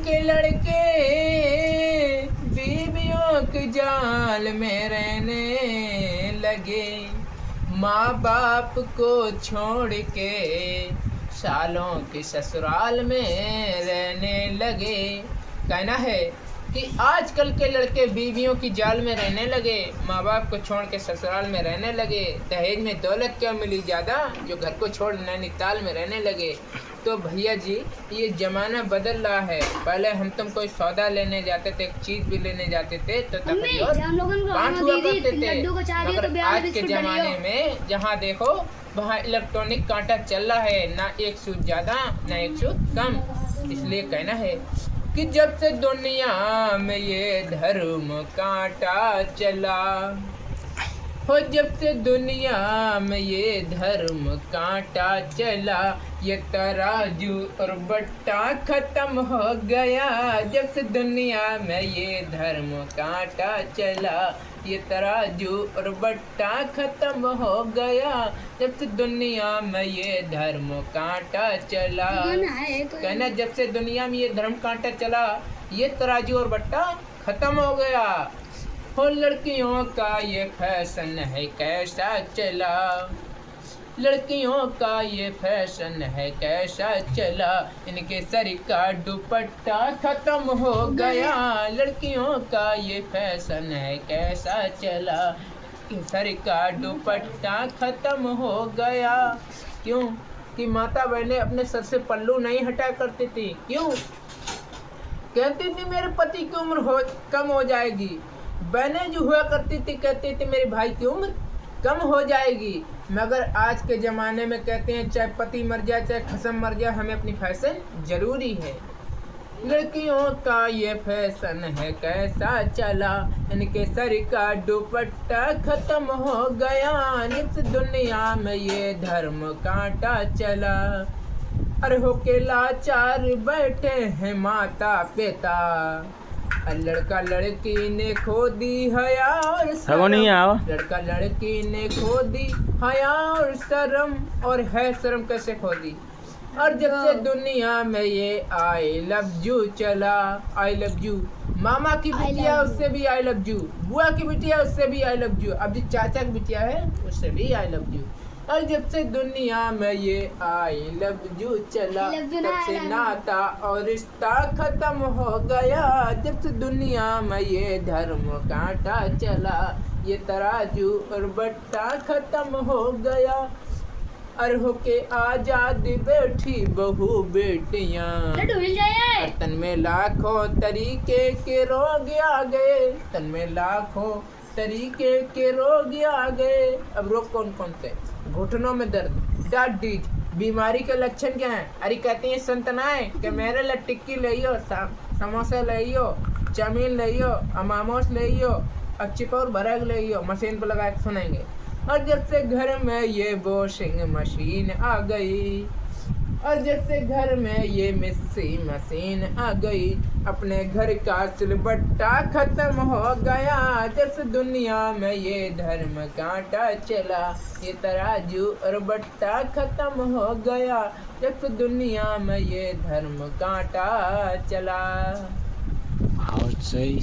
के लड़के बीवियों के जाल में रहने लगे, माँ बाप को छोड़ के सालों के ससुराल में रहने लगे। कहना है कि आजकल के लड़के बीवियों की जाल में रहने लगे, माँ बाप को छोड़ के ससुराल में रहने लगे। दहेज में दौलत क्या मिली ज़्यादा, जो घर को छोड़ नैनीताल में रहने लगे। तो भैया जी ये ज़माना बदल रहा है। पहले हम तुम कोई सौदा लेने जाते थे, एक चीज़ भी लेने जाते थे तो तकरीबन 5 हुआ करते थे। मगर आज के ज़माने में जहाँ देखो वहाँ इलेक्ट्रॉनिक कांटा चल रहा है, ना एक सूद ज़्यादा ना एक सूद कम। इसलिए कहना है कि जब से दुनिया में ये धर्म कांटा चला हो, जब से दुनिया में ये धर्म कांटा चला, ये तराजू और बट्टा खत्म हो गया। जब से दुनिया में ये धर्म कांटा चला, ये तराजू और बट्टा खत्म हो गया। जब से दुनिया में ये धर्म कांटा चला, कहना जब से दुनिया में ये धर्म कांटा चला, ये तराजू और बट्टा खत्म हो गया। हो लड़कियों का ये फैशन है कैसा चला, लड़कियों का ये फैशन है कैसा चला, इनके सर का दुपट्टा खत्म हो गया। लड़कियों का ये फैशन है कैसा चला, सर का दुपट्टा खत्म हो गया। क्यों कि माता बहनें अपने सर से पल्लू नहीं हटा करती थी। क्यों कहती थी मेरे पति की उम्र कम हो जाएगी। बहनें जो हुआ करती थी कहती थी मेरे भाई की उम्र कम हो जाएगी। मगर आज के ज़माने में कहते हैं चाहे पति मर जाए चाहे खसम मर जाए, हमें अपनी फैशन ज़रूरी है। लड़कियों का ये फैशन है कैसा चला, इनके सर का दुपट्टा खत्म हो गया। इस दुनिया में ये धर्म कांटा चला, अरे हो के लाचार बैठे हैं माता पिता, लड़का लड़की ने खो दी हया और शर्म, लड़का लड़की ने खो दी हया और शर्म, और है शर्म कैसे खो दी। और जब से दुनिया में ये आई लव यू चला, आई लव यू, मामा की बिटिया उससे भी आई लव यू, बुआ की बिटिया उससे भी आई लव यू, अब जो चाचा की बिटिया है उससे भी आई लव यू। और जब से दुनिया में ये आई लव यू चला, तब से नाता और रिश्ता खत्म हो गया। जब से दुनिया में ये धर्म कांटा चला, ये तराजू और बट्टा खत्म हो गया। और होके आजाद बैठी बहू बेटियां, तन में लाखों तरीके के रोग आ गए, तन में लाखों तरीके के रोग आ गए। अब रोग कौन कौन से, घुटनों में दर्द, डायबिटीज, बीमारी के लक्षण क्या हैं। अरे कहती हैं संतनाएं कि मेरे लिए टिक्की लियो, समोसा लियो, चाउमीन लियो, अमामोस लियो, चिपौर भरग लियो, मशीन पर लगा के सुनेंगे। और जब से घर में ये वॉशिंग मशीन आ गई, और जब से घर में ये मिक्सी मशीन आ गई, अपने घर का सिलबट्टा खत्म हो गया। जब से दुनिया में ये धर्म कांटा चला, ये तराजू और बट्टा खत्म हो गया। जब से दुनिया में ये धर्म कांटा चला। बहुत सही।